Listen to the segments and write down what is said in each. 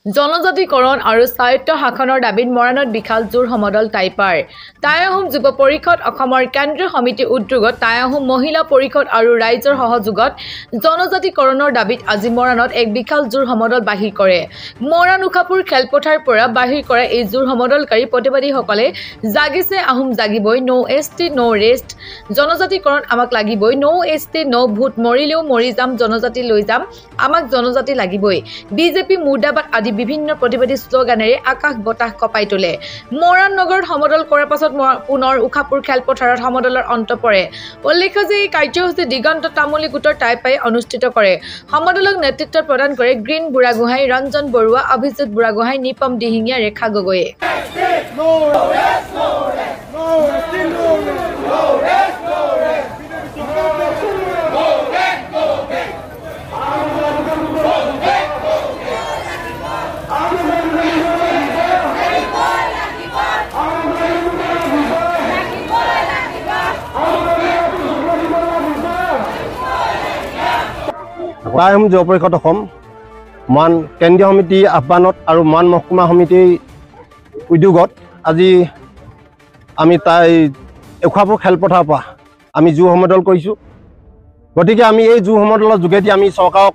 জনজাতিকৰণ আৰু স্বায়ত্ব শাসনৰ দাবীত মৰাণত বিশাল জোৰ সমদল টাইপাৰ টাই আহোম যুৱ পৰিষদ অসমৰ কেন্দ্ৰীয় সমিতিৰ উদ্যোগত টাই আহোম মহিলা পৰিষদ আৰু ৰাইজৰ সহযোগত জনজাতিকৰণৰ দাবীত আজি মৰাণত এক বিশাল জোৰ সমদল বাহিৰ কৰে। মৰাণ উখাপুৰ খেলপথাৰ পৰা বাহিৰ কৰা এই জোৰ সমদলকাৰী প্ৰতিবাদীসকলে জাগিছে আহোম জাগিবই, নো এছটি নো ৰেষ্ট, জনজাতিকৰণ আমাক লাগিবই, নো এছটি নো ভোট, মৰিলেও মৰি যাম, জনজাতি লৈ যাম, আমাক জনজাতি লাগিবই, বিজেপি মুৰ্দাবাদ আদি বিভিন্ন প্ৰতিবাদী শ্লোগানেৰে আকাশ বতাহ কঁপাই তোলে। মৰাণ নগৰত সমদল কৰাৰ পাছত পুনৰ উখাপুৰ খেলপথাৰত সমদলৰ অন্ত পৰে। উল্লেখ্য যে এই কাৰ্যসূচী দিগন্ত তামুলী গোটৰ টাইপাই অনুষ্ঠিত কৰে। সমদলক নেতৃত্ব প্ৰদান কৰে গ্ৰীণ বুঢ়াগোহাঁই, ৰঞ্জন বৰুৱা, অভিজিত বুঢ়াগোহাঁই, নিপম দিহিঙীয়া, ৰেখা গগৈয়ে। টাই আহোম যুৱ পৰিষদ অসম মৰাণ কেন্দ্ৰীয় সমিতি আহ্বানত আৰু মৰাণ মহকুমা সমিতিৰ উদ্যোগত আজি আমি উখাপুৰ খেলপথাৰৰ পৰা আমি জোৰ সমদল কৰিছোঁ। গতিকে আমি এই জোৰ সমদলৰ যোগেদি আমি চৰকাৰক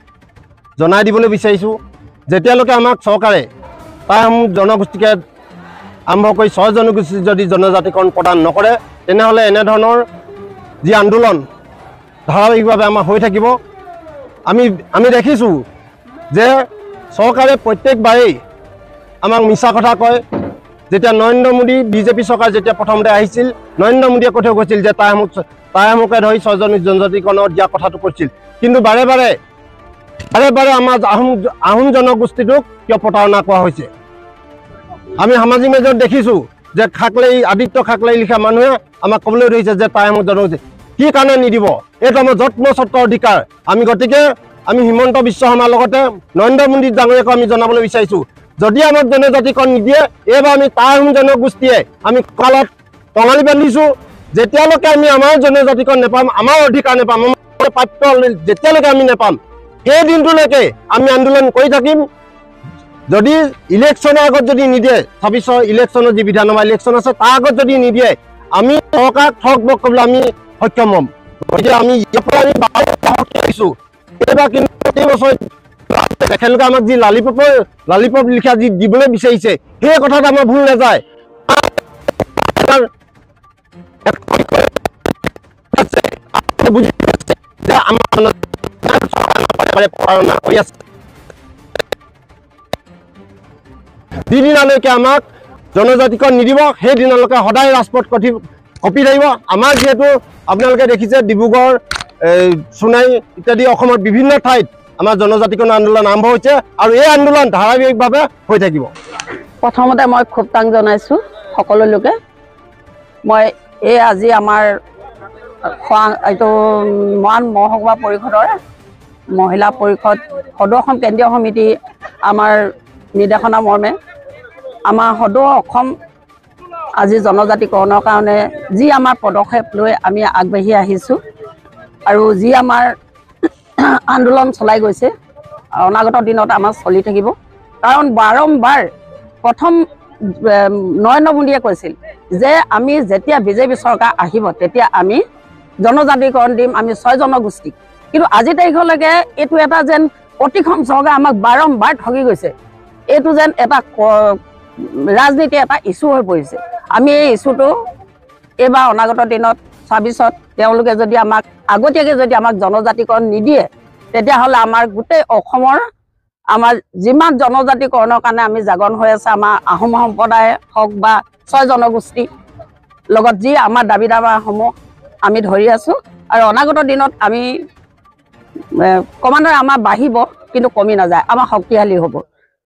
জনাই দিবলৈ বিচাৰিছোঁ, যেতিয়ালৈকে আমাক চৰকাৰে টাই আহোম জনগোষ্ঠীকে আৰম্ভ কৰি 6 জনগোষ্ঠীক যদি জনজাতিকৰণ প্ৰদান নকৰে, তেনেহ'লে এনেধৰণৰ যি আন্দোলন ধাৰাবাহিকভাৱে আমাৰ হৈ থাকিব। আমি দেখিছোঁ যে চৰকাৰে প্ৰত্যেকবাৰেই আমাক মিছা কথা কয়। যেতিয়া নৰেন্দ্ৰ মোদী বিজেপি চৰকাৰ যেতিয়া প্ৰথমতে আহিছিল, নৰেন্দ্ৰ মোদীয়ে কৈ থৈ গৈছিল যে টাই আহোমকে ধৰি 6 জনজাতিকৰণৰ দিয়া কথাটো কৈছিল, কিন্তু বাৰে বাৰে আমাৰ আহোম জনগোষ্ঠীটোক কিয় প্ৰতাৰণা কৰা হৈছে। আমি সামাজিক মাধ্যমত দেখিছোঁ যে আদিত্য খাকলেই লিখা মানুহে আমাক ক'বলৈ ধৰিছে যে টাই আহোম জনগোষ্ঠী কি কাৰণে নিদিব, এইটো আমাৰ জন্মস্বত্ব অধিকাৰ। গতিকে আমি হিমন্ত বিশ্ব শৰ্মাৰ লগতে নৰেন্দ্ৰ মোদী ডাঙৰীয়াকো আমি জনাবলৈ বিচাৰিছোঁ, যদি আমাক জনজাতিকৰণ নিদিয়ে, এইবাৰ আমি টাই আহোম জনগোষ্ঠীয়ে আমি কঁকালত টঙালি বান্ধিছোঁ। যেতিয়ালৈকে আমি আমাৰ জনজাতিকৰণ নাপাম, আমাৰ অধিকাৰ নাপাম, আমাৰ প্ৰাপ্য যেতিয়ালৈকে আমি নাপাম, সেই দিনটোলৈকে আমি আন্দোলন কৰি থাকিম। যদি ইলেকশ্যনৰ আগত যদি নিদিয়ে, 26 ইলেকশ্যনৰ যি বিধানসভা ইলেকশ্যন আছে তাৰ আগত যদি নিদিয়ে, আমি চৰকাৰক ঠগ বক কৰিবলৈ আমি সক্ষম হ'ম। গতিকে আমি ইয়াৰ পৰা আহিছোঁ। এইবাৰ কিন্তু প্ৰতি বছৰ তেখেতলোকে আমাক যি লালিপপ লিখা যি দিবলৈ বিচাৰিছে, সেই কথাত আমাৰ ভুল নাযায়। যিদিনালৈকে আমাক জনজাতিকৰণ নিদিব, সেইদিনালৈকে সদায় ৰাজপথ কঁপি থাকিব। আমাৰ যিহেতু আপোনালোকে দেখিছে ডিব্ৰুগড়, সোণাই ইত্যাদি অসমৰ বিভিন্ন ঠাইত আমাৰ জনজাতিকৰণ আন্দোলন আৰম্ভ হৈছে আৰু এই আন্দোলন ধাৰাবাহিকভাৱে হৈ থাকিব। প্ৰথমতে মই খুব টাং জনাইছোঁ সকলো লোকে। মই এই আজি আমাৰ এইটো মৰাণ মহকুমা পৰিষদৰ মহিলা পৰিষদ সদৌ অসম কেন্দ্ৰীয় সমিতি আমাৰ নিৰ্দেশনা মৰ্মে আমাৰ সদৌ অসম আজি জনজাতিকৰণৰ কাৰণে যি আমাৰ পদক্ষেপ লৈ আমি আগবাঢ়ি আহিছোঁ আৰু যি আমাৰ আন্দোলন চলাই গৈছে, অনাগত দিনত আমাৰ চলি থাকিব। কাৰণ বাৰম্বাৰ প্ৰথম নৰেন্দ্ৰ মোদীয়ে কৈছিল যে আমি যেতিয়া বিজেপি চৰকাৰ আহিব তেতিয়া আমি জনজাতিকৰণ দিম, আমি 6 জনগোষ্ঠীক। কিন্তু আজি তাৰিখলৈকে এইটো এটা যেন প্ৰতিখন চৰকাৰে আমাক বাৰম্বাৰ ঠগি গৈছে। এইটো যেন এটা ৰাজনীতি এটা ইছ্যু হৈ পৰিছে। আমি এই ইছ্যুটো এইবাৰ অনাগত দিনত 26ত তেওঁলোকে যদি আমাক আগতীয়াকৈ যদি আমাক জনজাতিকৰণ নিদিয়ে, তেতিয়াহ'লে আমাৰ গোটেই অসমৰ আমাৰ যিমান জনজাতিকৰণৰ কাৰণে আমি জাগৰণ হৈ আছে, আমাৰ আহোম সম্প্ৰদায় হওক বা 6 জনগোষ্ঠী লগত যি আমাৰ দাবী দাবাসমূহ আমি ধৰি আছোঁ আৰু অনাগত দিনত আমি ক্ৰমান্বয়ে আমাৰ বাঢ়িব, কিন্তু কমি নাযায়, আমাৰ শক্তিশালী হ'ব।